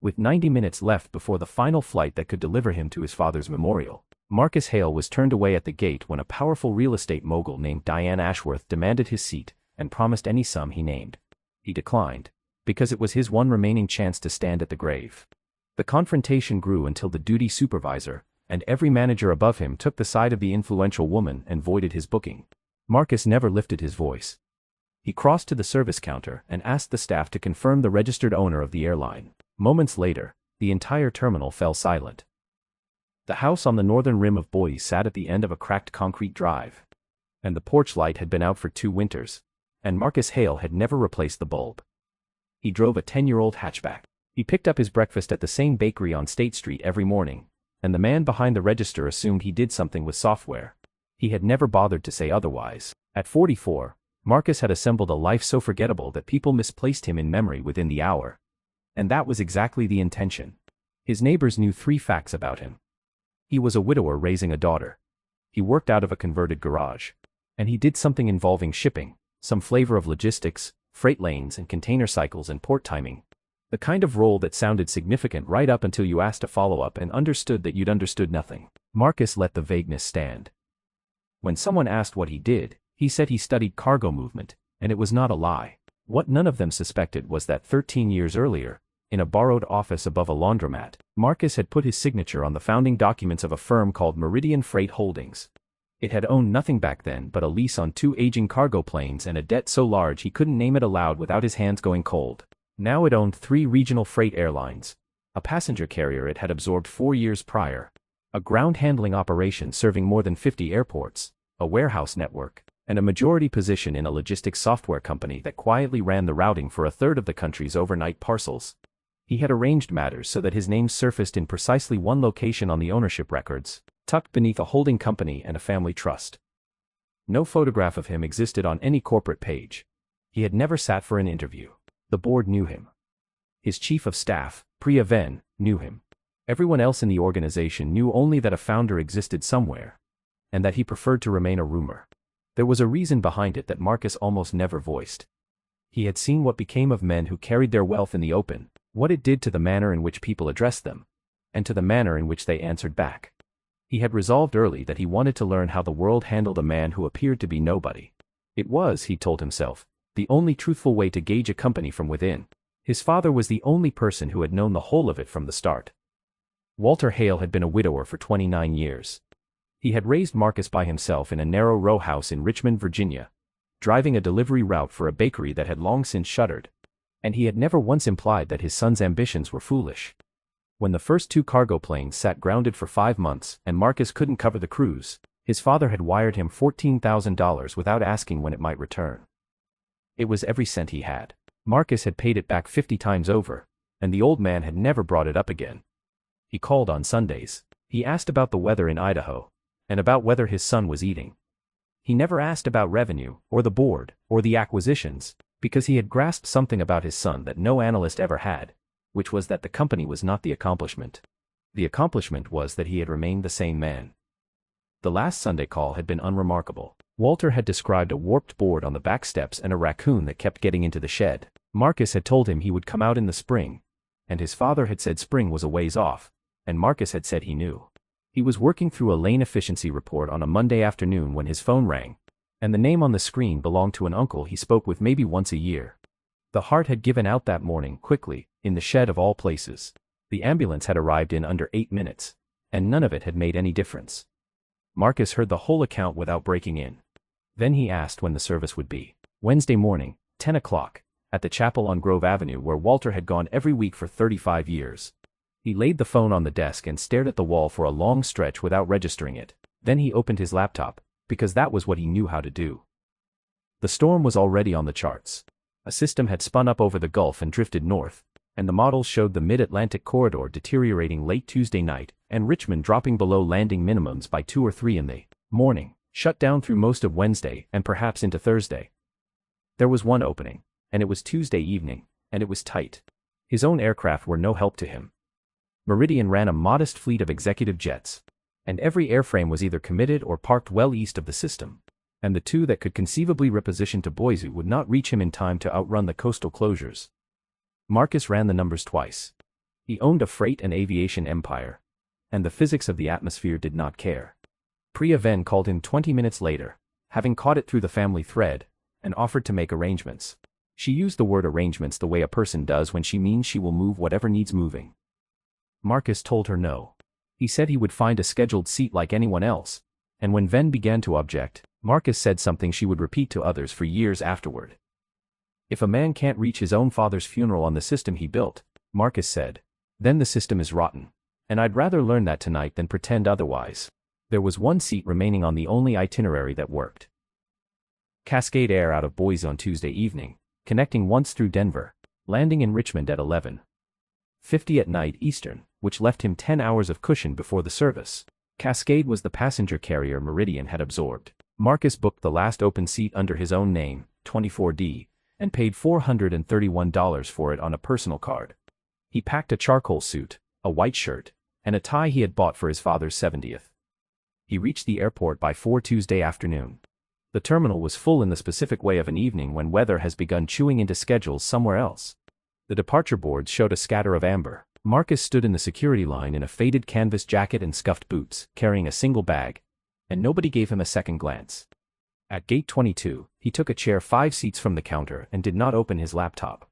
With 90 minutes left before the final flight that could deliver him to his father's memorial, Marcus Hale was turned away at the gate when a powerful real estate mogul named Diane Ashworth demanded his seat and promised any sum he named. He declined, because it was his one remaining chance to stand at the grave. The confrontation grew until the duty supervisor and every manager above him took the side of the influential woman and voided his booking. Marcus never lifted his voice. He crossed to the service counter and asked the staff to confirm the registered owner of the airline. Moments later, the entire terminal fell silent. The house on the northern rim of Boise sat at the end of a cracked concrete drive, and the porch light had been out for 2 winters, and Marcus Hale had never replaced the bulb. He drove a 10-year-old hatchback. He picked up his breakfast at the same bakery on State Street every morning, and the man behind the register assumed he did something with software. He had never bothered to say otherwise. At 44, Marcus had assembled a life so forgettable that people misplaced him in memory within the hour. And that was exactly the intention. His neighbors knew 3 facts about him. He was a widower raising a daughter. He worked out of a converted garage. And he did something involving shipping, some flavor of logistics, freight lanes and container cycles and port timing. The kind of role that sounded significant right up until you asked to follow up and understood that you'd understood nothing. Marcus let the vagueness stand. When someone asked what he did, he said he studied cargo movement, and it was not a lie. What none of them suspected was that 13 years earlier, in a borrowed office above a laundromat, Marcus had put his signature on the founding documents of a firm called Meridian Freight Holdings. It had owned nothing back then but a lease on 2 aging cargo planes and a debt so large he couldn't name it aloud without his hands going cold. Now it owned 3 regional freight airlines, a passenger carrier it had absorbed 4 years prior, a ground handling operation serving more than 50 airports, a warehouse network, and a majority position in a logistics software company that quietly ran the routing for 1/3 of the country's overnight parcels. He had arranged matters so that his name surfaced in precisely one location on the ownership records, tucked beneath a holding company and a family trust. No photograph of him existed on any corporate page. He had never sat for an interview. The board knew him. His chief of staff, Priya Ven, knew him. Everyone else in the organization knew only that a founder existed somewhere, and that he preferred to remain a rumor. There was a reason behind it that Marcus almost never voiced. He had seen what became of men who carried their wealth in the open, what it did to the manner in which people addressed them, and to the manner in which they answered back. He had resolved early that he wanted to learn how the world handled a man who appeared to be nobody. It was, he told himself, the only truthful way to gauge a company from within. His father was the only person who had known the whole of it from the start. Walter Hale had been a widower for 29 years. He had raised Marcus by himself in a narrow row house in Richmond, Virginia, driving a delivery route for a bakery that had long since shuttered. And he had never once implied that his son's ambitions were foolish. When the first 2 cargo planes sat grounded for 5 months and Marcus couldn't cover the crews, his father had wired him $14,000 without asking when it might return. It was every cent he had. Marcus had paid it back 50 times over, and the old man had never brought it up again. He called on Sundays. He asked about the weather in Idaho, and about whether his son was eating. He never asked about revenue, or the board, or the acquisitions, because he had grasped something about his son that no analyst ever had, which was that the company was not the accomplishment. The accomplishment was that he had remained the same man. The last Sunday call had been unremarkable. Walter had described a warped board on the back steps and a raccoon that kept getting into the shed. Marcus had told him he would come out in the spring, and his father had said spring was a ways off, and Marcus had said he knew. He was working through a lane efficiency report on a Monday afternoon when his phone rang, and the name on the screen belonged to an uncle he spoke with maybe once a year. The heart had given out that morning, quickly, in the shed of all places. The ambulance had arrived in under 8 minutes, and none of it had made any difference. Marcus heard the whole account without breaking in. Then he asked when the service would be. Wednesday morning, 10 o'clock, at the chapel on Grove Avenue where Walter had gone every week for 35 years. He laid the phone on the desk and stared at the wall for a long stretch without registering it. Then he opened his laptop, because that was what he knew how to do. The storm was already on the charts. A system had spun up over the Gulf and drifted north, and the models showed the mid-Atlantic corridor deteriorating late Tuesday night, and Richmond dropping below landing minimums by 2 or 3 in the morning, shut down through most of Wednesday and perhaps into Thursday. There was one opening, and it was Tuesday evening, and it was tight. His own aircraft were no help to him. Meridian ran a modest fleet of executive jets, and every airframe was either committed or parked well east of the system, and the 2 that could conceivably reposition to Boise would not reach him in time to outrun the coastal closures. Marcus ran the numbers twice. He owned a freight and aviation empire. And the physics of the atmosphere did not care. Priya Ven called him 20 minutes later, having caught it through the family thread, and offered to make arrangements. She used the word arrangements the way a person does when she means she will move whatever needs moving. Marcus told her no. He said he would find a scheduled seat like anyone else, and when Ven began to object, Marcus said something she would repeat to others for years afterward. If a man can't reach his own father's funeral on the system he built, Marcus said, then the system is rotten. And I'd rather learn that tonight than pretend otherwise. There was one seat remaining on the only itinerary that worked. Cascade Air out of Boise on Tuesday evening, connecting once through Denver, landing in Richmond at 11:50 at night Eastern, which left him 10 hours of cushion before the service. Cascade was the passenger carrier Meridian had absorbed. Marcus booked the last open seat under his own name, 24D, and paid $431 for it on a personal card. He packed a charcoal suit, a white shirt, and a tie he had bought for his father's 70th. He reached the airport by 4 Tuesday afternoon. The terminal was full in the specific way of an evening when weather has begun chewing into schedules somewhere else. The departure boards showed a scatter of amber. Marcus stood in the security line in a faded canvas jacket and scuffed boots, carrying a single bag, and nobody gave him a second glance. At gate 22, he took a chair 5 seats from the counter and did not open his laptop.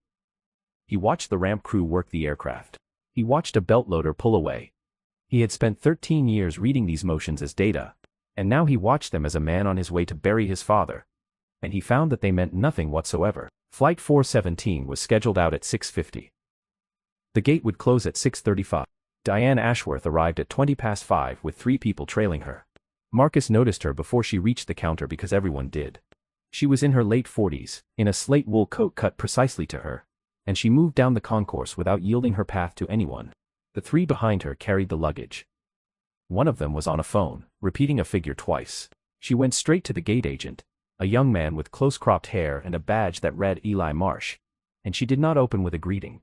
He watched the ramp crew work the aircraft. He watched a belt loader pull away. He had spent 13 years reading these motions as data, and now he watched them as a man on his way to bury his father. And he found that they meant nothing whatsoever. Flight 417 was scheduled out at 6:50. The gate would close at 6:35. Diane Ashworth arrived at 5:20 with 3 people trailing her. Marcus noticed her before she reached the counter because everyone did. She was in her late 40s, in a slate wool coat cut precisely to her, and she moved down the concourse without yielding her path to anyone. The 3 behind her carried the luggage. One of them was on a phone, repeating a figure twice. She went straight to the gate agent, a young man with close-cropped hair and a badge that read Eli Marsh, and she did not open with a greeting.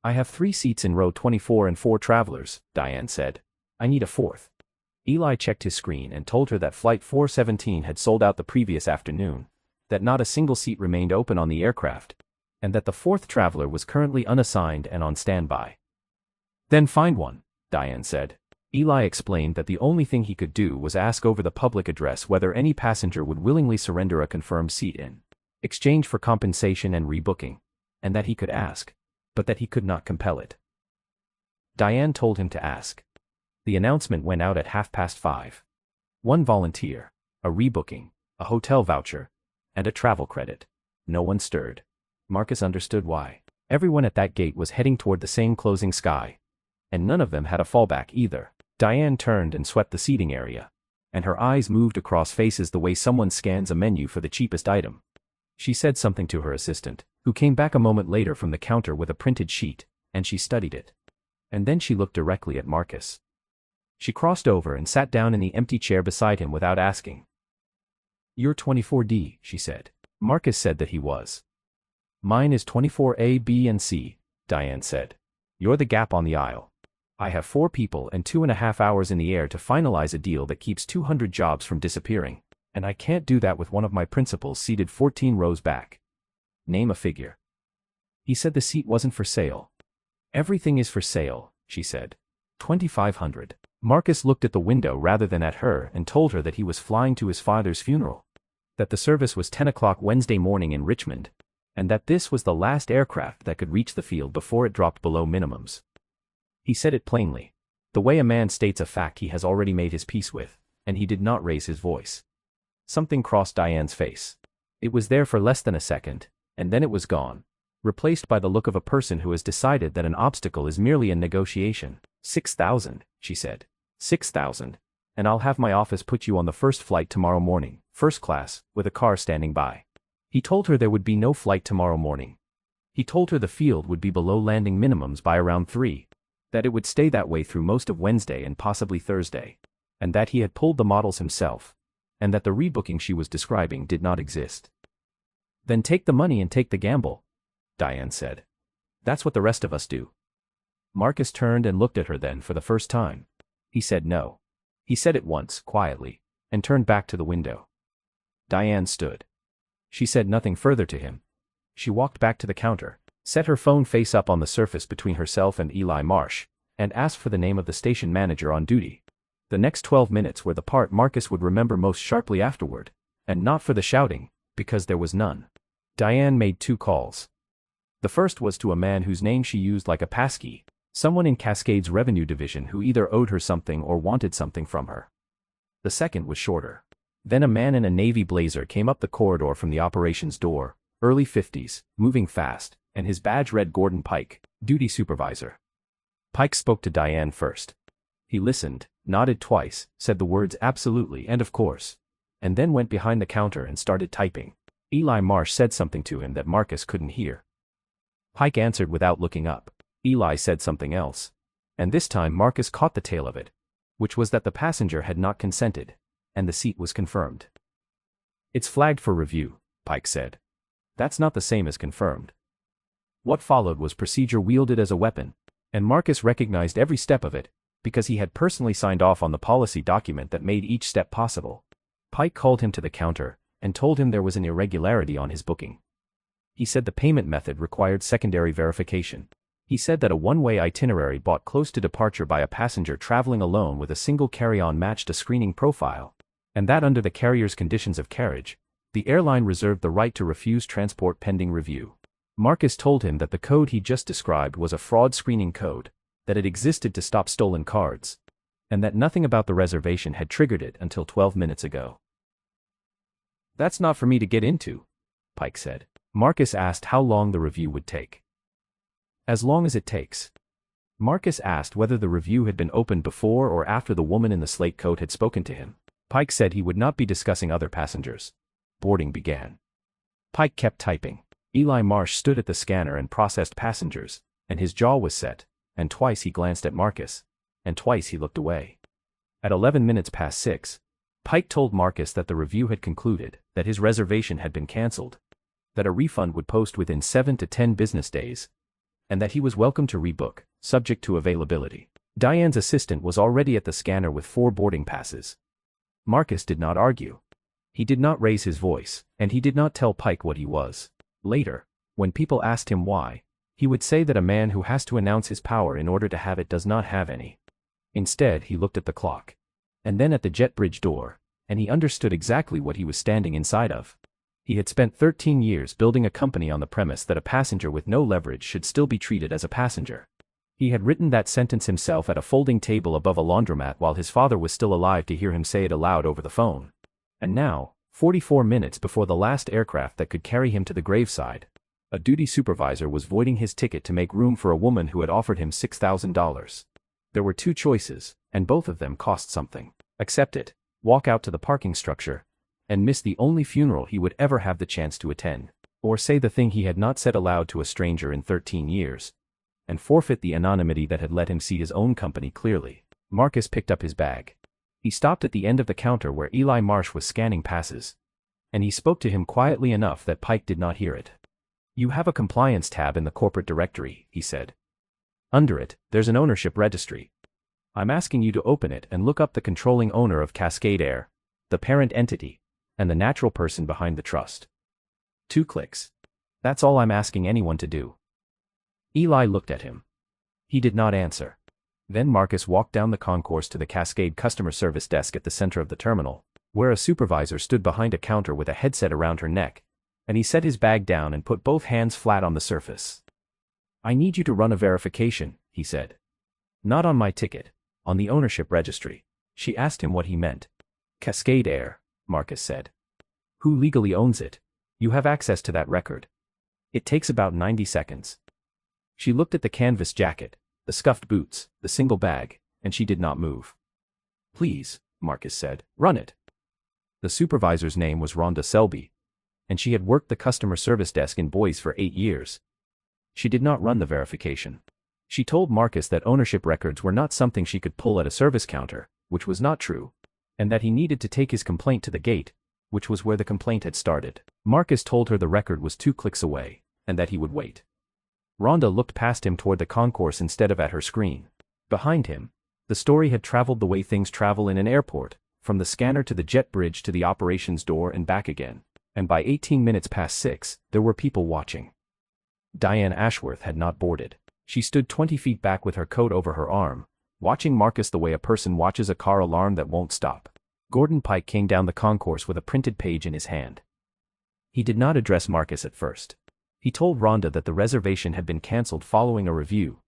I have 3 seats in row 24 and 4 travelers, Diane said. I need a 4th. Eli checked his screen and told her that flight 417 had sold out the previous afternoon, that not a single seat remained open on the aircraft, and that the 4th traveler was currently unassigned and on standby. Then find one, Diane said. Eli explained that the only thing he could do was ask over the public address whether any passenger would willingly surrender a confirmed seat in exchange for compensation and rebooking, and that he could ask, but that he could not compel it. Diane told him to ask. The announcement went out at 5:30. 1 volunteer, a rebooking, a hotel voucher, and a travel credit. No one stirred. Marcus understood why. Everyone at that gate was heading toward the same closing sky, and none of them had a fallback either. Diane turned and swept the seating area, and her eyes moved across faces the way someone scans a menu for the cheapest item. She said something to her assistant, who came back a moment later from the counter with a printed sheet, and she studied it. And then she looked directly at Marcus. She crossed over and sat down in the empty chair beside him without asking. You're 24D, she said. Marcus said that he was. Mine is 24A, B, and C, Diane said. You're the gap on the aisle. I have 4 people and 2.5 hours in the air to finalize a deal that keeps 200 jobs from disappearing, and I can't do that with one of my principals seated 14 rows back. Name a figure. He said the seat wasn't for sale. Everything is for sale, she said. 2,500. Marcus looked at the window rather than at her and told her that he was flying to his father's funeral, that the service was 10 o'clock Wednesday morning in Richmond, and that this was the last aircraft that could reach the field before it dropped below minimums. He said it plainly, the way a man states a fact he has already made his peace with, and he did not raise his voice. Something crossed Diane's face. It was there for less than a second, and then it was gone, replaced by the look of a person who has decided that an obstacle is merely a negotiation. 6,000, she said. 6,000, and I'll have my office put you on the first flight tomorrow morning, first class, with a car standing by. He told her there would be no flight tomorrow morning. He told her the field would be below landing minimums by around 3, that it would stay that way through most of Wednesday and possibly Thursday, and that he had pulled the models himself, and that the rebooking she was describing did not exist. Then take the money and take the gamble, Diane said. That's what the rest of us do. Marcus turned and looked at her then for the first time. He said no. He said it once, quietly, and turned back to the window. Diane stood. She said nothing further to him. She walked back to the counter, set her phone face up on the surface between herself and Eli Marsh, and asked for the name of the station manager on duty. The next 12 minutes were the part Marcus would remember most sharply afterward, and not for the shouting, because there was none. Diane made 2 calls. The first was to a man whose name she used like a passkey, someone in Cascade's revenue division who either owed her something or wanted something from her. The second was shorter. Then a man in a navy blazer came up the corridor from the operations door, early 50s, moving fast, and his badge read Gordon Pike, duty supervisor. Pike spoke to Diane first. He listened, nodded twice, said the words absolutely and of course, and then went behind the counter and started typing. Eli Marsh said something to him that Marcus couldn't hear. Pike answered without looking up. Eli said something else, and this time Marcus caught the tail of it, which was that the passenger had not consented, and the seat was confirmed. "It's flagged for review," Pike said. "That's not the same as confirmed." What followed was procedure wielded as a weapon, and Marcus recognized every step of it, because he had personally signed off on the policy document that made each step possible. Pike called him to the counter, and told him there was an irregularity on his booking. He said the payment method required secondary verification. He said that a one-way itinerary bought close to departure by a passenger traveling alone with a single carry-on matched a screening profile, and that under the carrier's conditions of carriage, the airline reserved the right to refuse transport pending review. Marcus told him that the code he just described was a fraud screening code, that it existed to stop stolen cards, and that nothing about the reservation had triggered it until 12 minutes ago. "That's not for me to get into," Pike said. Marcus asked how long the review would take. "As long as it takes." Marcus asked whether the review had been opened before or after the woman in the slate coat had spoken to him. Pike said he would not be discussing other passengers. Boarding began. Pike kept typing. Eli Marsh stood at the scanner and processed passengers, and his jaw was set, and twice he glanced at Marcus, and twice he looked away. At 11 minutes past 6, Pike told Marcus that the review had concluded, that his reservation had been cancelled, that a refund would post within 7 to 10 business days, and that he was welcome to rebook, subject to availability. Diane's assistant was already at the scanner with 4 boarding passes. Marcus did not argue. He did not raise his voice, and he did not tell Pike what he was. Later, when people asked him why, he would say that a man who has to announce his power in order to have it does not have any. Instead, he looked at the clock, and then at the jet bridge door, and he understood exactly what he was standing inside of. He had spent 13 years building a company on the premise that a passenger with no leverage should still be treated as a passenger. He had written that sentence himself at a folding table above a laundromat while his father was still alive to hear him say it aloud over the phone. And now, 44 minutes before the last aircraft that could carry him to the graveside, a duty supervisor was voiding his ticket to make room for a woman who had offered him $6,000. There were 2 choices, and both of them cost something. Accept it, walk out to the parking structure, and miss the only funeral he would ever have the chance to attend, or say the thing he had not said aloud to a stranger in 13 years, and forfeit the anonymity that had let him see his own company clearly. Marcus picked up his bag. He stopped at the end of the counter where Eli Marsh was scanning passes, and he spoke to him quietly enough that Pike did not hear it. "You have a compliance tab in the corporate directory," he said. "Under it, there's an ownership registry. I'm asking you to open it and look up the controlling owner of Cascade Air, the parent entity, and the natural person behind the trust. 2 clicks. That's all I'm asking anyone to do." Eli looked at him. He did not answer. Then Marcus walked down the concourse to the Cascade customer service desk at the center of the terminal, where a supervisor stood behind a counter with a headset around her neck, and he set his bag down and put both hands flat on the surface. "I need you to run a verification," he said. "Not on my ticket, on the ownership registry." She asked him what he meant. "Cascade Air," Marcus said. "Who legally owns it? You have access to that record. It takes about 90 seconds. She looked at the canvas jacket, the scuffed boots, the single bag, and she did not move. "Please," Marcus said, "run it." The supervisor's name was Rhonda Selby, and she had worked the customer service desk in Boise for 8 years. She did not run the verification. She told Marcus that ownership records were not something she could pull at a service counter, which was not true, and that he needed to take his complaint to the gate, which was where the complaint had started. Marcus told her the record was 2 clicks away, and that he would wait. Rhonda looked past him toward the concourse instead of at her screen. Behind him, the story had traveled the way things travel in an airport, from the scanner to the jet bridge to the operations door and back again, and by 18 minutes past 6, there were people watching. Diane Ashworth had not boarded. She stood 20 feet back with her coat over her arm, watching Marcus the way a person watches a car alarm that won't stop. Gordon Pike came down the concourse with a printed page in his hand. He did not address Marcus at first. He told Rhonda that the reservation had been cancelled following a review,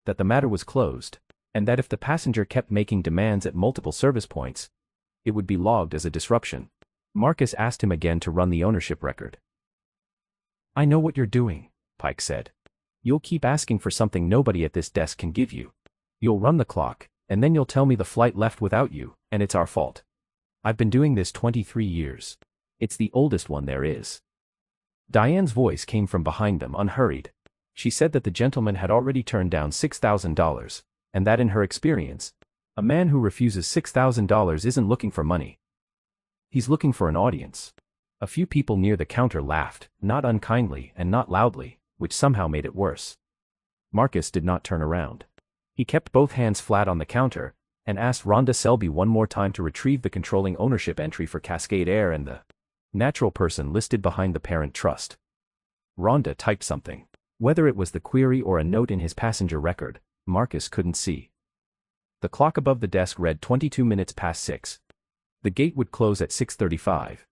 that the matter was closed, and that if the passenger kept making demands at multiple service points, it would be logged as a disruption. Marcus asked him again to run the ownership record. "I know what you're doing," Pike said. "You'll keep asking for something nobody at this desk can give you. You'll run the clock, and then you'll tell me the flight left without you, and it's our fault. I've been doing this 23 years. It's the oldest one there is." Diane's voice came from behind them unhurried. She said that the gentleman had already turned down $6,000, and that in her experience, a man who refuses $6,000 isn't looking for money. He's looking for an audience. A few people near the counter laughed, not unkindly and not loudly, which somehow made it worse. Marcus did not turn around. He kept both hands flat on the counter, and asked Rhonda Selby one more time to retrieve the controlling ownership entry for Cascade Air and the natural person listed behind the parent trust. Rhonda typed something. Whether it was the query or a note in his passenger record, Marcus couldn't see. The clock above the desk read 22 minutes past 6. The gate would close at 6:35.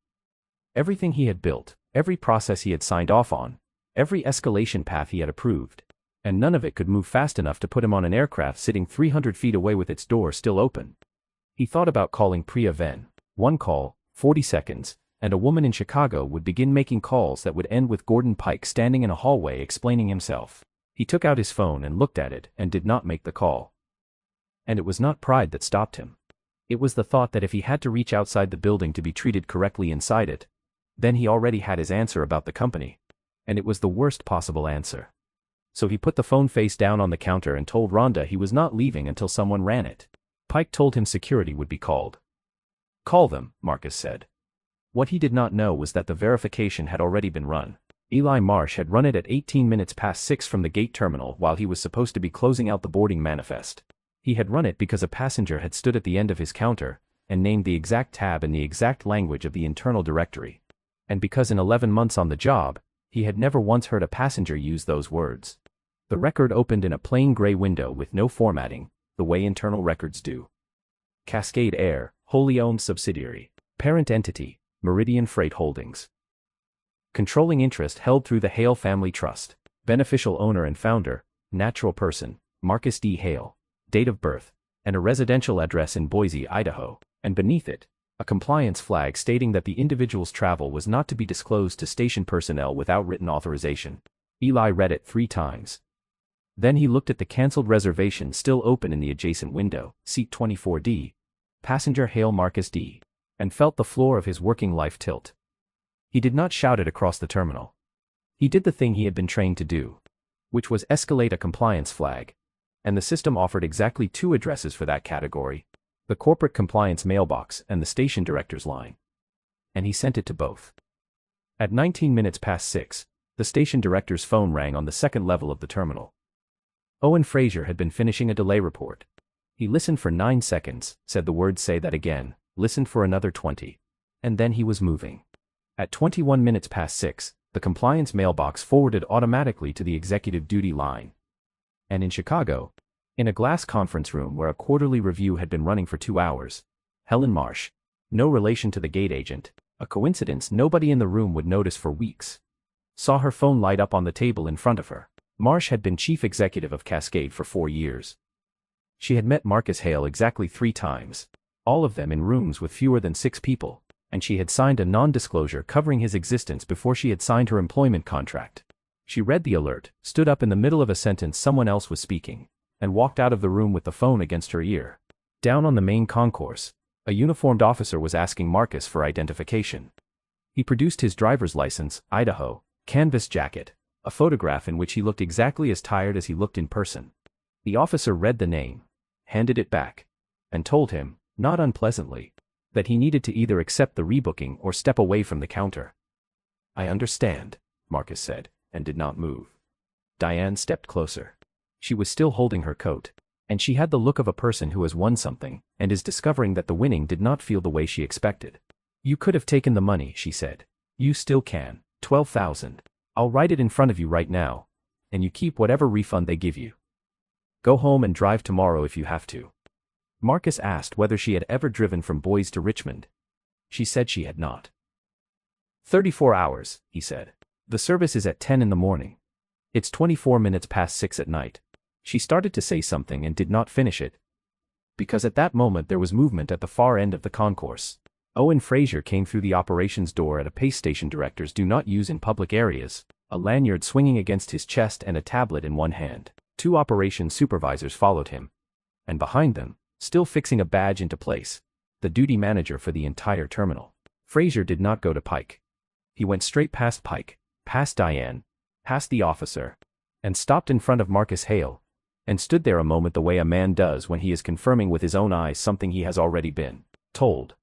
Everything he had built, every process he had signed off on, every escalation path he had approved, and none of it could move fast enough to put him on an aircraft sitting 300 feet away with its door still open. He thought about calling Priya Ven. One call, 40 seconds, and a woman in Chicago would begin making calls that would end with Gordon Pike standing in a hallway explaining himself. He took out his phone and looked at it and did not make the call. And it was not pride that stopped him. It was the thought that if he had to reach outside the building to be treated correctly inside it, then he already had his answer about the company. And it was the worst possible answer. So he put the phone face down on the counter and told Rhonda he was not leaving until someone ran it. Pike told him security would be called. "Call them," Marcus said. What he did not know was that the verification had already been run. Eli Marsh had run it at 18 minutes past 6 from the gate terminal while he was supposed to be closing out the boarding manifest. He had run it because a passenger had stood at the end of his counter and named the exact tab in the exact language of the internal directory. And because in 11 months on the job, he had never once heard a passenger use those words. The record opened in a plain gray window with no formatting, the way internal records do. Cascade Air, wholly owned subsidiary. Parent entity, Meridian Freight Holdings. Controlling interest held through the Hale Family Trust. Beneficial owner and founder, natural person, Marcus D. Hale. Date of birth, and a residential address in Boise, Idaho, and beneath it, a compliance flag stating that the individual's travel was not to be disclosed to station personnel without written authorization. Eli read it 3 times. Then he looked at the cancelled reservation still open in the adjacent window, seat 24D, passenger Hale Marcus D., and felt the floor of his working life tilt. He did not shout it across the terminal. He did the thing he had been trained to do, which was escalate a compliance flag. And the system offered exactly 2 addresses for that category, the corporate compliance mailbox and the station director's line. And he sent it to both. At 19 minutes past 6, the station director's phone rang on the second level of the terminal. Owen Fraser had been finishing a delay report. He listened for 9 seconds, said the words "say that again," listened for another 20, and then he was moving. At 21 minutes past 6, the compliance mailbox forwarded automatically to the executive duty line. And in Chicago, in a glass conference room where a quarterly review had been running for 2 hours, Helen Marsh, no relation to the gate agent, a coincidence nobody in the room would notice for weeks, saw her phone light up on the table in front of her. Marsh had been chief executive of Cascade for 4 years. She had met Marcus Hale exactly 3 times, all of them in rooms with fewer than 6 people, and she had signed a non-disclosure covering his existence before she had signed her employment contract. She read the alert, stood up in the middle of a sentence someone else was speaking, and walked out of the room with the phone against her ear. Down on the main concourse, a uniformed officer was asking Marcus for identification. He produced his driver's license, Idaho, canvas jacket, a photograph in which he looked exactly as tired as he looked in person. The officer read the name, handed it back, and told him, not unpleasantly, that he needed to either accept the rebooking or step away from the counter. "I understand," Marcus said, and did not move. Diane stepped closer. She was still holding her coat, and she had the look of a person who has won something and is discovering that the winning did not feel the way she expected. "You could have taken the money," she said. "You still can. 12,000. I'll write it in front of you right now. and you keep whatever refund they give you. Go home and drive tomorrow if you have to. Marcus asked whether she had ever driven from Boise to Richmond. She said she had not. 34 hours, he said. The service is at 10 in the morning. It's 24 minutes past 6 at night. She started to say something and did not finish it, because at that moment there was movement at the far end of the concourse. Owen Fraser came through the operations door at a pace station directors do not use in public areas, a lanyard swinging against his chest and a tablet in one hand. 2 operations supervisors followed him. And behind them, still fixing a badge into place, the duty manager for the entire terminal. Fraser did not go to Pike. He went straight past Pike, past Diane, past the officer, and stopped in front of Marcus Hale, and stood there a moment the way a man does when he is confirming with his own eyes something he has already been told.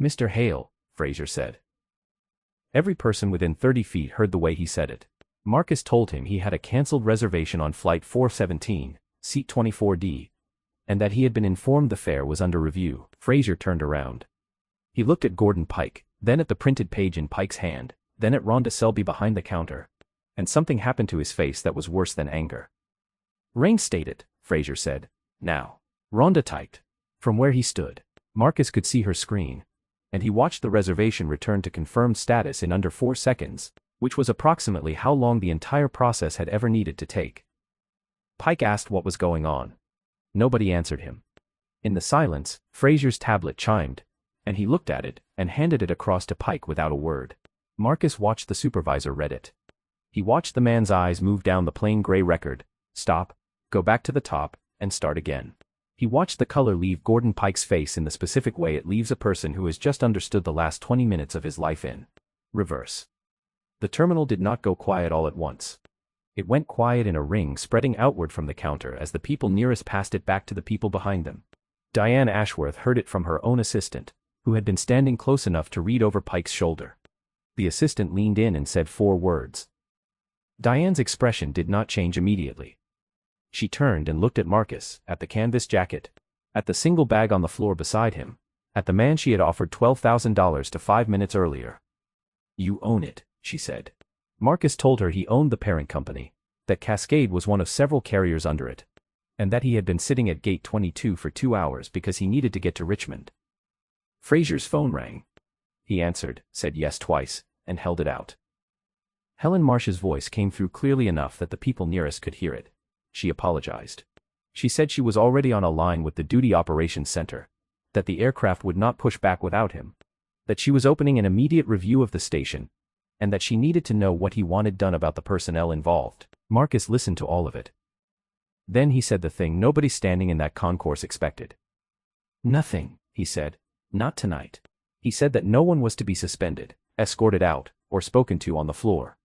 "Mr. Hale," Fraser said. Every person within 30 feet heard the way he said it. Marcus told him he had a cancelled reservation on Flight 417, Seat 24D, and that he had been informed the fare was under review. Fraser turned around. He looked at Gordon Pike, then at the printed page in Pike's hand, then at Rhonda Selby behind the counter, and something happened to his face that was worse than anger. "Reinstated," Fraser said. "Now." Rhonda typed. From where he stood, Marcus could see her screen, and he watched the reservation return to confirmed status in under 4 seconds, which was approximately how long the entire process had ever needed to take. Pike asked what was going on. Nobody answered him. In the silence, Fraser's tablet chimed, and he looked at it and handed it across to Pike without a word. Marcus watched the supervisor read it. He watched the man's eyes move down the plain gray record, stop, go back to the top, and start again. He watched the color leave Gordon Pike's face in the specific way it leaves a person who has just understood the last 20 minutes of his life in reverse. The terminal did not go quiet all at once. It went quiet in a ring spreading outward from the counter as the people nearest passed it back to the people behind them. Diane Ashworth heard it from her own assistant, who had been standing close enough to read over Pike's shoulder. The assistant leaned in and said 4 words. Diane's expression did not change immediately. She turned and looked at Marcus, at the canvas jacket, at the single bag on the floor beside him, at the man she had offered $12,000 to 5 minutes earlier. "You own it," she said. Marcus told her he owned the parent company, that Cascade was one of several carriers under it, and that he had been sitting at gate 22 for 2 hours because he needed to get to Richmond. Fraser's phone rang. He answered, said yes twice, and held it out. Helen Marsh's voice came through clearly enough that the people nearest could hear it. She apologized. She said she was already on a line with the Duty Operations Center, that the aircraft would not push back without him, that she was opening an immediate review of the station, and that she needed to know what he wanted done about the personnel involved. Marcus listened to all of it. Then he said the thing nobody standing in that concourse expected. "Nothing," he said. "Not tonight." He said that no one was to be suspended, escorted out, or spoken to on the floor.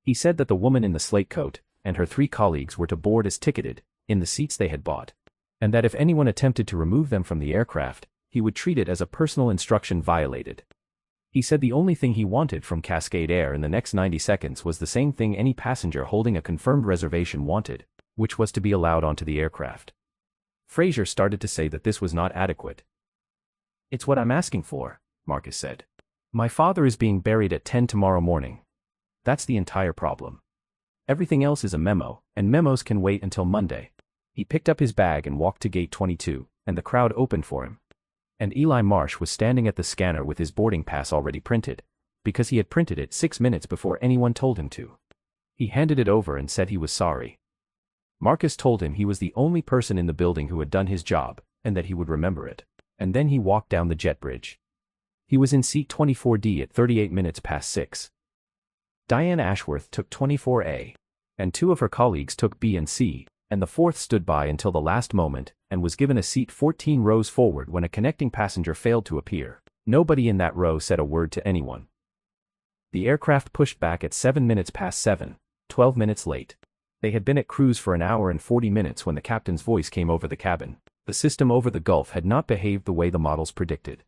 He said that the woman in the slate coat and her 3 colleagues were to board as ticketed, in the seats they had bought, and that if anyone attempted to remove them from the aircraft, he would treat it as a personal instruction violated. He said the only thing he wanted from Cascade Air in the next 90 seconds was the same thing any passenger holding a confirmed reservation wanted, which was to be allowed onto the aircraft. Fraser started to say that this was not adequate. "It's what I'm asking for," Marcus said. "My father is being buried at 10 tomorrow morning. That's the entire problem. Everything else is a memo, and memos can wait until Monday." He picked up his bag and walked to gate 22, and the crowd opened for him. And Eli Marsh was standing at the scanner with his boarding pass already printed, because he had printed it 6 minutes before anyone told him to. He handed it over and said he was sorry. Marcus told him he was the only person in the building who had done his job, and that he would remember it. And then he walked down the jet bridge. He was in seat 24D at 38 minutes past 6. Diane Ashworth took 24A, and 2 of her colleagues took B and C, and the 4th stood by until the last moment, and was given a seat 14 rows forward when a connecting passenger failed to appear. Nobody in that row said a word to anyone. The aircraft pushed back at 7 minutes past 7, 12 minutes late. They had been at cruise for an hour and 40 minutes when the captain's voice came over the cabin. The system over the Gulf had not behaved the way the models predicted.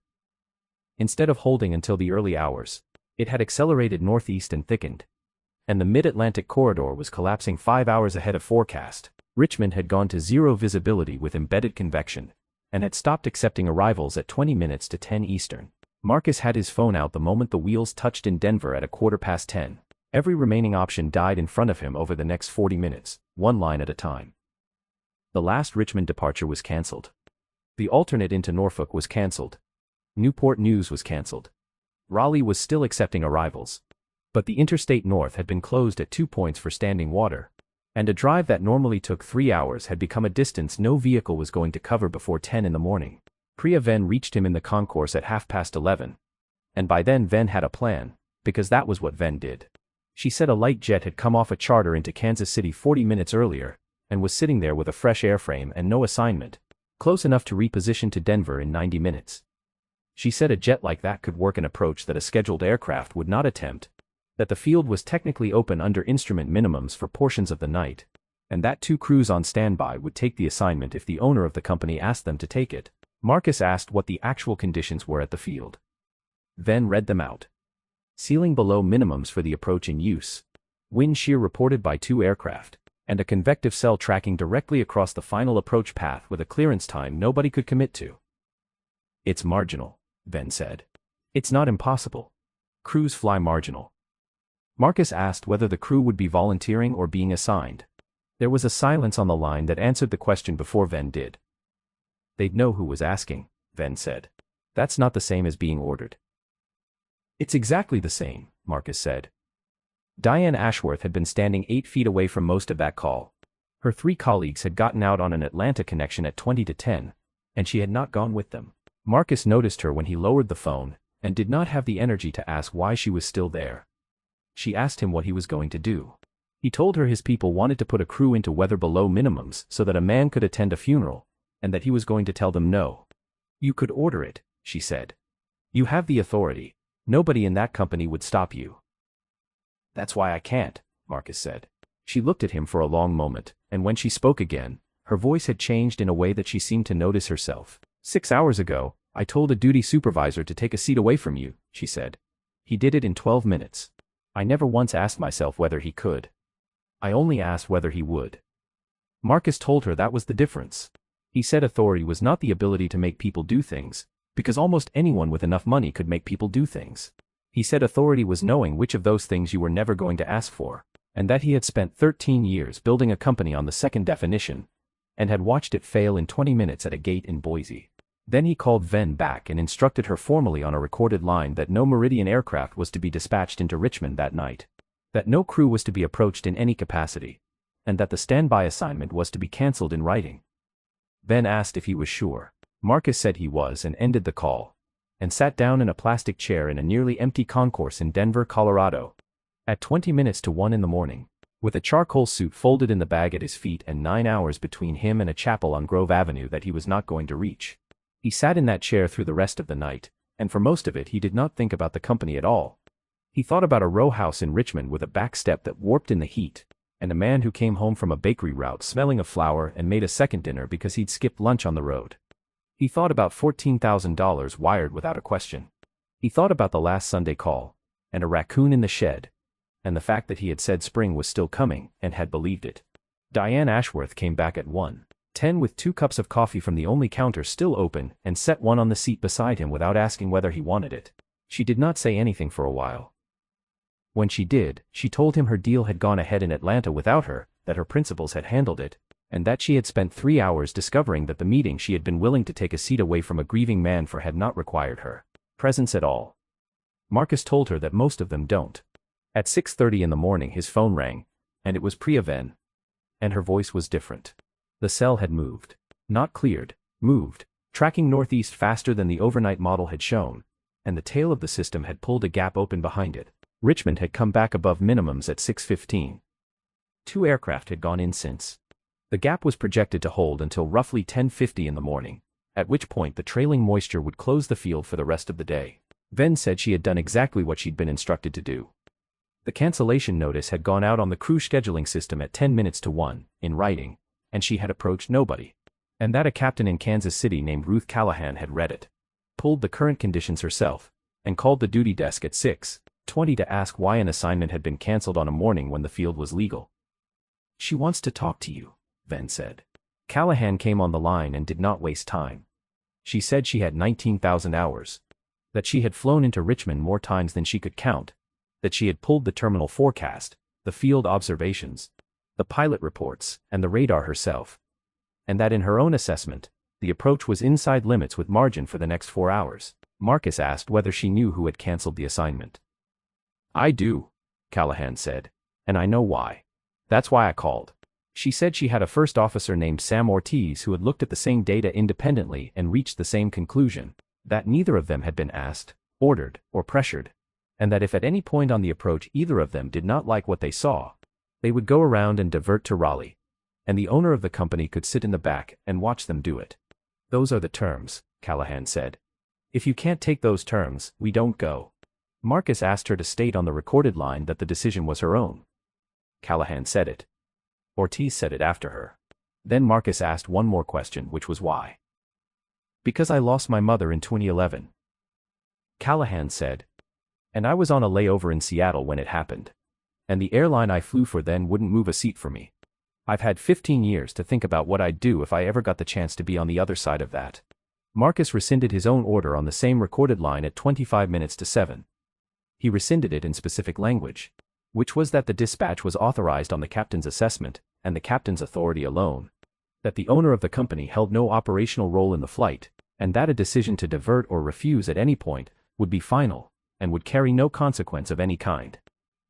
Instead of holding until the early hours, it had accelerated northeast and thickened, and the mid-Atlantic corridor was collapsing 5 hours ahead of forecast. Richmond had gone to 0 visibility with embedded convection, and had stopped accepting arrivals at 20 minutes to 10 Eastern. Marcus had his phone out the moment the wheels touched in Denver at 10:15. Every remaining option died in front of him over the next 40 minutes, one line at a time. The last Richmond departure was cancelled. The alternate into Norfolk was cancelled. Newport News was cancelled. Raleigh was still accepting arrivals. But the Interstate North had been closed at 2 points for standing water, and a drive that normally took 3 hours had become a distance no vehicle was going to cover before 10 in the morning. Priya Ven reached him in the concourse at 11:30. And by then Ven had a plan, because that was what Ven did. She said a light jet had come off a charter into Kansas City 40 minutes earlier, and was sitting there with a fresh airframe and no assignment, close enough to reposition to Denver in 90 minutes. She said a jet like that could work an approach that a scheduled aircraft would not attempt, that the field was technically open under instrument minimums for portions of the night, and that 2 crews on standby would take the assignment if the owner of the company asked them to take it. Marcus asked what the actual conditions were at the field. Ven read them out. Ceiling below minimums for the approach in use. Wind shear reported by 2 aircraft, and a convective cell tracking directly across the final approach path with a clearance time nobody could commit to. It's marginal, Ven said. It's not impossible. Crews fly marginal. Marcus asked whether the crew would be volunteering or being assigned. There was a silence on the line that answered the question before Ven did. They'd know who was asking, Ven said. That's not the same as being ordered. It's exactly the same, Marcus said. Diane Ashworth had been standing 8 feet away from most of that call. Her 3 colleagues had gotten out on an Atlanta connection at 20 to 10, and she had not gone with them. Marcus noticed her when he lowered the phone, and did not have the energy to ask why she was still there. She asked him what he was going to do. He told her his people wanted to put a crew into weather below minimums so that a man could attend a funeral, and that he was going to tell them no. You could order it, she said. You have the authority. Nobody in that company would stop you. That's why I can't, Marcus said. She looked at him for a long moment, and when she spoke again, her voice had changed in a way that she seemed to notice herself. 6 hours ago, I told a duty supervisor to take a seat away from you, she said. He did it in 12 minutes. I never once asked myself whether he could. I only asked whether he would. Marcus told her that was the difference. He said authority was not the ability to make people do things, because almost anyone with enough money could make people do things. He said authority was knowing which of those things you were never going to ask for, and that he had spent 13 years building a company on the second definition, and had watched it fail in 20 minutes at a gate in Boise. Then he called Ven back and instructed her formally on a recorded line that no Meridian aircraft was to be dispatched into Richmond that night, that no crew was to be approached in any capacity, and that the standby assignment was to be cancelled in writing. Ven asked if he was sure. Marcus said he was and ended the call, and sat down in a plastic chair in a nearly empty concourse in Denver, Colorado, at 20 minutes to 1 in the morning, with a charcoal suit folded in the bag at his feet and 9 hours between him and a chapel on Grove Avenue that he was not going to reach. He sat in that chair through the rest of the night, and for most of it he did not think about the company at all. He thought about a row house in Richmond with a back step that warped in the heat, and a man who came home from a bakery route smelling of flour and made a second dinner because he'd skipped lunch on the road. He thought about $14,000 wired without a question. He thought about the last Sunday call, and a raccoon in the shed, and the fact that he had said spring was still coming and had believed it. Diane Ashworth came back at 1:10 with 2 cups of coffee from the only counter still open and set one on the seat beside him without asking whether he wanted it. She did not say anything for a while. When she did, she told him her deal had gone ahead in Atlanta without her, that her principals had handled it, and that she had spent 3 hours discovering that the meeting she had been willing to take a seat away from a grieving man for had not required her presence at all. Marcus told her that most of them don't. At 6:30 in the morning his phone rang, and it was Priya Ven. And her voice was different. The cell had moved. Not cleared, moved, tracking northeast faster than the overnight model had shown, and the tail of the system had pulled a gap open behind it. Richmond had come back above minimums at 6:15. 2 aircraft had gone in since. The gap was projected to hold until roughly 10:50 in the morning, at which point the trailing moisture would close the field for the rest of the day. Ven said she had done exactly what she'd been instructed to do. The cancellation notice had gone out on the crew scheduling system at 10 minutes to 1, in writing, and she had approached nobody. And that a captain in Kansas City named Ruth Callahan had read it, pulled the current conditions herself, and called the duty desk at 6:20 to ask why an assignment had been cancelled on a morning when the field was legal. She wants to talk to you, Ven said. Callahan came on the line and did not waste time. She said she had 19,000 hours, that she had flown into Richmond more times than she could count, that she had pulled the terminal forecast, the field observations, the pilot reports, and the radar herself, and that in her own assessment, the approach was inside limits with margin for the next 4 hours. Marcus asked whether she knew who had cancelled the assignment. "I do," Callahan said, "and I know why. That's why I called." She said she had a first officer named Sam Ortiz who had looked at the same data independently and reached the same conclusion, that neither of them had been asked, ordered, or pressured, and that if at any point on the approach either of them did not like what they saw, they would go around and divert to Raleigh, and the owner of the company could sit in the back and watch them do it. "Those are the terms," Callahan said. "If you can't take those terms, we don't go." Marcus asked her to state on the recorded line that the decision was her own. Callahan said it. Ortiz said it after her. Then Marcus asked one more question, which was why. "Because I lost my mother in 2011. Callahan said. "And I was on a layover in Seattle when it happened. And the airline I flew for then wouldn't move a seat for me. I've had 15 years to think about what I'd do if I ever got the chance to be on the other side of that." Marcus rescinded his own order on the same recorded line at 25 minutes to 7. He rescinded it in specific language, which was that the dispatch was authorized on the captain's assessment, and the captain's authority alone, that the owner of the company held no operational role in the flight, and that a decision to divert or refuse at any point would be final, and would carry no consequence of any kind.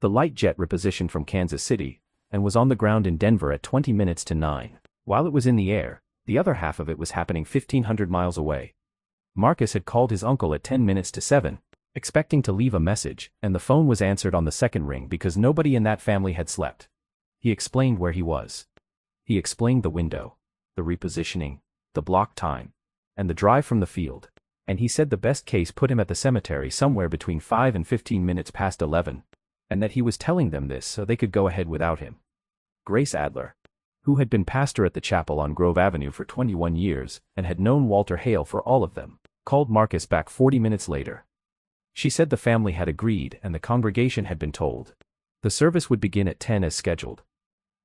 The light jet repositioned from Kansas City, and was on the ground in Denver at 20 minutes to 9. While it was in the air, the other half of it was happening 1,500 miles away. Marcus had called his uncle at 10 minutes to 7, expecting to leave a message, and the phone was answered on the second ring because nobody in that family had slept. He explained where he was. He explained the window, the repositioning, the block time, and the drive from the field, and he said the best case put him at the cemetery somewhere between 5 and 15 minutes past 11, and that he was telling them this so they could go ahead without him. Grace Adler, who had been pastor at the chapel on Grove Avenue for 21 years and had known Walter Hale for all of them, called Marcus back 40 minutes later. She said the family had agreed and the congregation had been told. The service would begin at 10 as scheduled.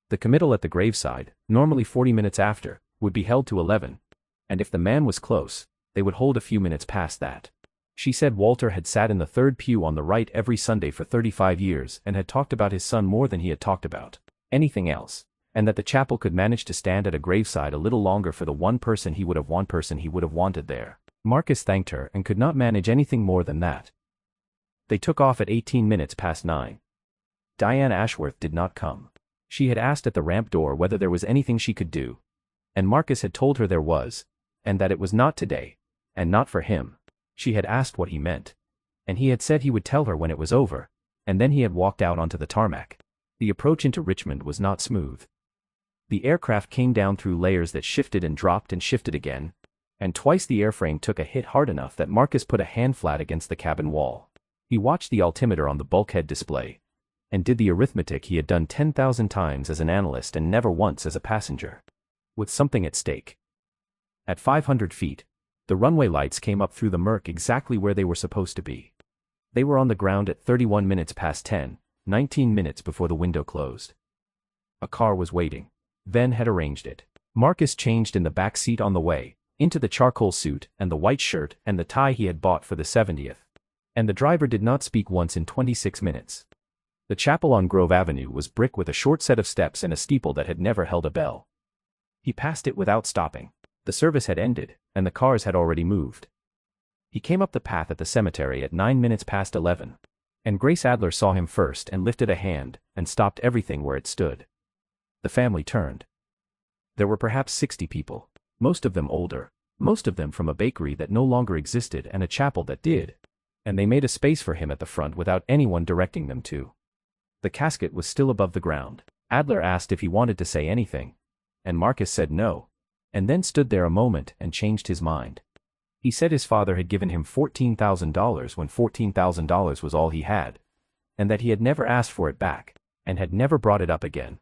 The committal at the graveside, normally 40 minutes after, would be held to 11, and if the man was close, they would hold a few minutes past that. She said Walter had sat in the third pew on the right every Sunday for 35 years and had talked about his son more than he had talked about anything else, and that the chapel could manage to stand at a graveside a little longer for the one person he would have wanted there. Marcus thanked her and could not manage anything more than that. They took off at 18 minutes past 9. Diane Ashworth did not come. She had asked at the ramp door whether there was anything she could do, and Marcus had told her there was, and that it was not today, and not for him. She had asked what he meant, and he had said he would tell her when it was over, and then he had walked out onto the tarmac. The approach into Richmond was not smooth. The aircraft came down through layers that shifted and dropped and shifted again, and twice the airframe took a hit hard enough that Marcus put a hand flat against the cabin wall. He watched the altimeter on the bulkhead display, and did the arithmetic he had done 10,000 times as an analyst and never once as a passenger. With something at stake. At 500 feet, the runway lights came up through the murk exactly where they were supposed to be. They were on the ground at 31 minutes past 10, 19 minutes before the window closed. A car was waiting. Ben had arranged it. Marcus changed in the back seat on the way, into the charcoal suit and the white shirt and the tie he had bought for the 70th. And the driver did not speak once in 26 minutes. The chapel on Grove Avenue was brick with a short set of steps and a steeple that had never held a bell. He passed it without stopping. The service had ended, and the cars had already moved. He came up the path at the cemetery at 9 minutes past 11, and Grace Adler saw him first and lifted a hand and stopped everything where it stood. The family turned. There were perhaps 60 people, most of them older, most of them from a bakery that no longer existed and a chapel that did, and they made a space for him at the front without anyone directing them to. The casket was still above the ground. Adler asked if he wanted to say anything, and Marcus said no, and then stood there a moment and changed his mind. He said his father had given him $14,000 when $14,000 was all he had, and that he had never asked for it back, and had never brought it up again.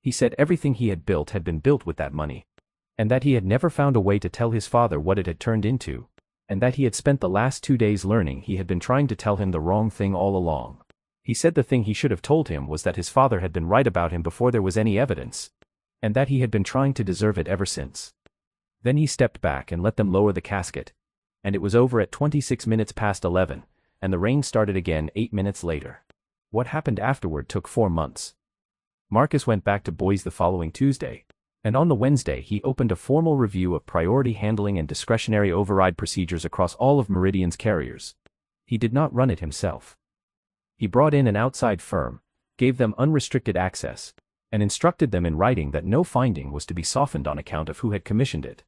He said everything he had built had been built with that money, and that he had never found a way to tell his father what it had turned into, and that he had spent the last 2 days learning he had been trying to tell him the wrong thing all along. He said the thing he should have told him was that his father had been right about him before there was any evidence, and that he had been trying to deserve it ever since. Then he stepped back and let them lower the casket, and it was over at 26 minutes past 11, and the rain started again 8 minutes later. What happened afterward took 4 months. Marcus went back to Boise the following Tuesday, and on the Wednesday he opened a formal review of priority handling and discretionary override procedures across all of Meridian's carriers. He did not run it himself. He brought in an outside firm, gave them unrestricted access, and instructed them in writing that no finding was to be softened on account of who had commissioned it.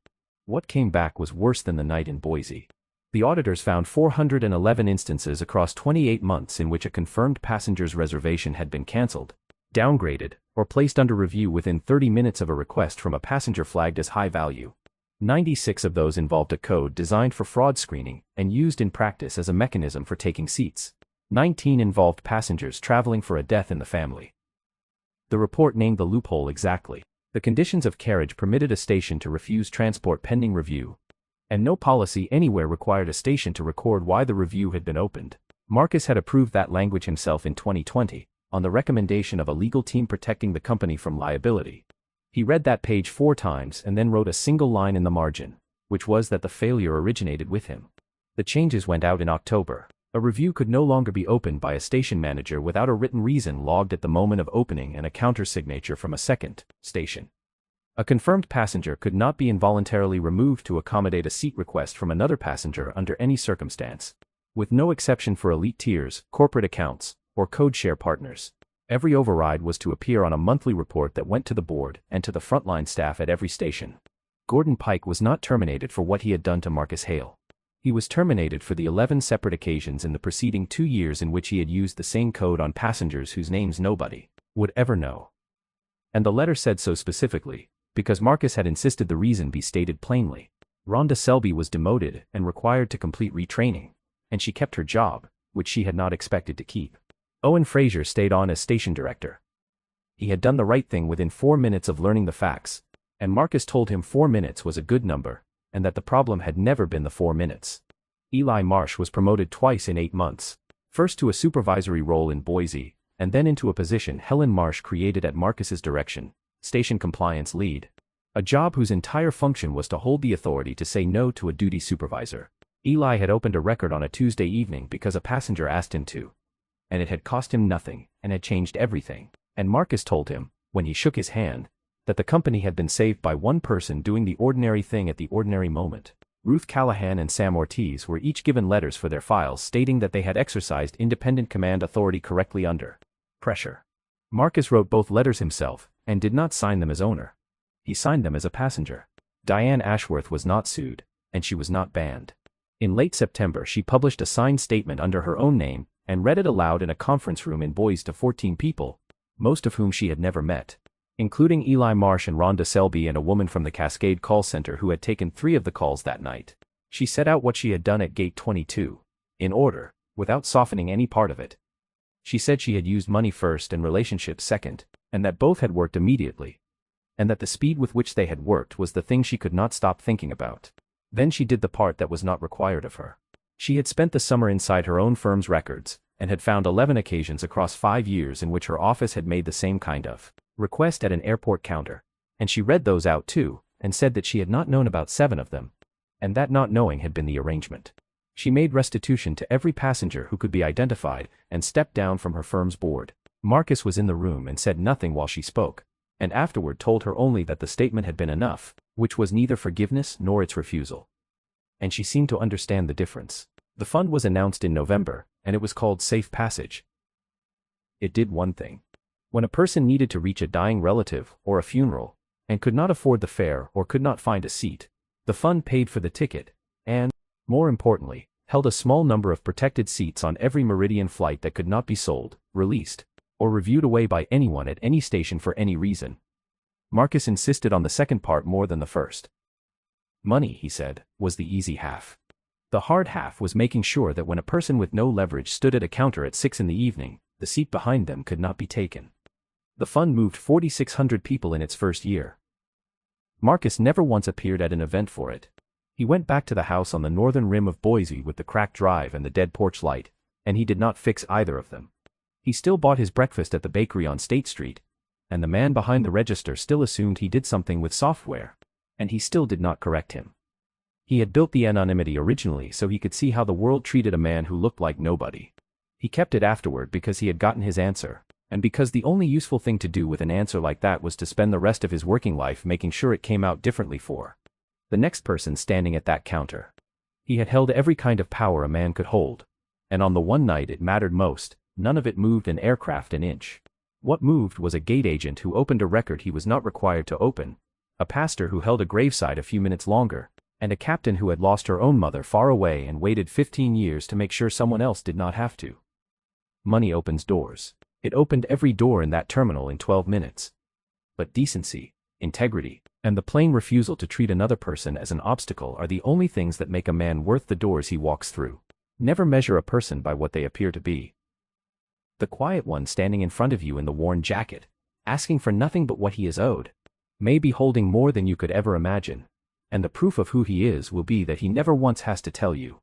What came back was worse than the night in Boise. The auditors found 411 instances across 28 months in which a confirmed passenger's reservation had been cancelled, downgraded, or placed under review within 30 minutes of a request from a passenger flagged as high value. 96 of those involved a code designed for fraud screening and used in practice as a mechanism for taking seats. 19 involved passengers traveling for a death in the family. The report named the loophole exactly. The conditions of carriage permitted a station to refuse transport pending review, and no policy anywhere required a station to record why the review had been opened. Marcus had approved that language himself in 2020, on the recommendation of a legal team protecting the company from liability. He read that page 4 times and then wrote a single line in the margin, which was that the failure originated with him. The changes went out in October. A review could no longer be opened by a station manager without a written reason logged at the moment of opening and a counter-signature from a second station. A confirmed passenger could not be involuntarily removed to accommodate a seat request from another passenger under any circumstance, with no exception for elite tiers, corporate accounts, or code share partners. Every override was to appear on a monthly report that went to the board and to the frontline staff at every station. Gordon Pike was not terminated for what he had done to Marcus Hale. He was terminated for the 11 separate occasions in the preceding 2 years in which he had used the same code on passengers whose names nobody would ever know. And the letter said so specifically, because Marcus had insisted the reason be stated plainly. Rhonda Selby was demoted and required to complete retraining, and she kept her job, which she had not expected to keep. Owen Fraser stayed on as station director. He had done the right thing within 4 minutes of learning the facts, and Marcus told him 4 minutes was a good number, and that the problem had never been the 4 minutes. Eli Marsh was promoted twice in 8 months, first to a supervisory role in Boise, and then into a position Helen Marsh created at Marcus's direction, station compliance lead, a job whose entire function was to hold the authority to say no to a duty supervisor. Eli had opened a record on a Tuesday evening because a passenger asked him to, and it had cost him nothing and had changed everything, and Marcus told him, when he shook his hand, that the company had been saved by one person doing the ordinary thing at the ordinary moment. Ruth Callahan and Sam Ortiz were each given letters for their files stating that they had exercised independent command authority correctly under pressure. Marcus wrote both letters himself and did not sign them as owner. He signed them as a passenger. Diane Ashworth was not sued, and she was not banned. In late September she published a signed statement under her own name and read it aloud in a conference room in Boise to 14 people, most of whom she had never met, including Eli Marsh and Rhonda Selby and a woman from the Cascade call center who had taken 3 of the calls that night. She set out what she had done at Gate 22, in order, without softening any part of it. She said she had used money first and relationships second, and that both had worked immediately, and that the speed with which they had worked was the thing she could not stop thinking about. Then she did the part that was not required of her. She had spent the summer inside her own firm's records, and had found 11 occasions across 5 years in which her office had made the same kind of request at an airport counter, and she read those out too, and said that she had not known about 7 of them, and that not knowing had been the arrangement. She made restitution to every passenger who could be identified and stepped down from her firm's board. Marcus was in the room and said nothing while she spoke, and afterward told her only that the statement had been enough, which was neither forgiveness nor its refusal. And she seemed to understand the difference. The fund was announced in November, and it was called Safe Passage. It did one thing. When a person needed to reach a dying relative or a funeral, and could not afford the fare or could not find a seat, the fund paid for the ticket, and, more importantly, held a small number of protected seats on every Meridian flight that could not be sold, released, or reviewed away by anyone at any station for any reason. Marcus insisted on the second part more than the first. Money, he said, was the easy half. The hard half was making sure that when a person with no leverage stood at a counter at 6 in the evening, the seat behind them could not be taken. The fund moved 4,600 people in its first year. Marcus never once appeared at an event for it. He went back to the house on the northern rim of Boise with the cracked drive and the dead porch light, and he did not fix either of them. He still bought his breakfast at the bakery on State Street, and the man behind the register still assumed he did something with software, and he still did not correct him. He had built the anonymity originally so he could see how the world treated a man who looked like nobody. He kept it afterward because he had gotten his answer, and because the only useful thing to do with an answer like that was to spend the rest of his working life making sure it came out differently for the next person standing at that counter. He had held every kind of power a man could hold, and on the one night it mattered most, none of it moved an aircraft an inch. What moved was a gate agent who opened a record he was not required to open, a pastor who held a graveside a few minutes longer, and a captain who had lost her own mother far away and waited 15 years to make sure someone else did not have to. Money opens doors. It opened every door in that terminal in 12 minutes. But decency, integrity, and the plain refusal to treat another person as an obstacle are the only things that make a man worth the doors he walks through. Never measure a person by what they appear to be. The quiet one standing in front of you in the worn jacket, asking for nothing but what he is owed, may be holding more than you could ever imagine, and the proof of who he is will be that he never once has to tell you,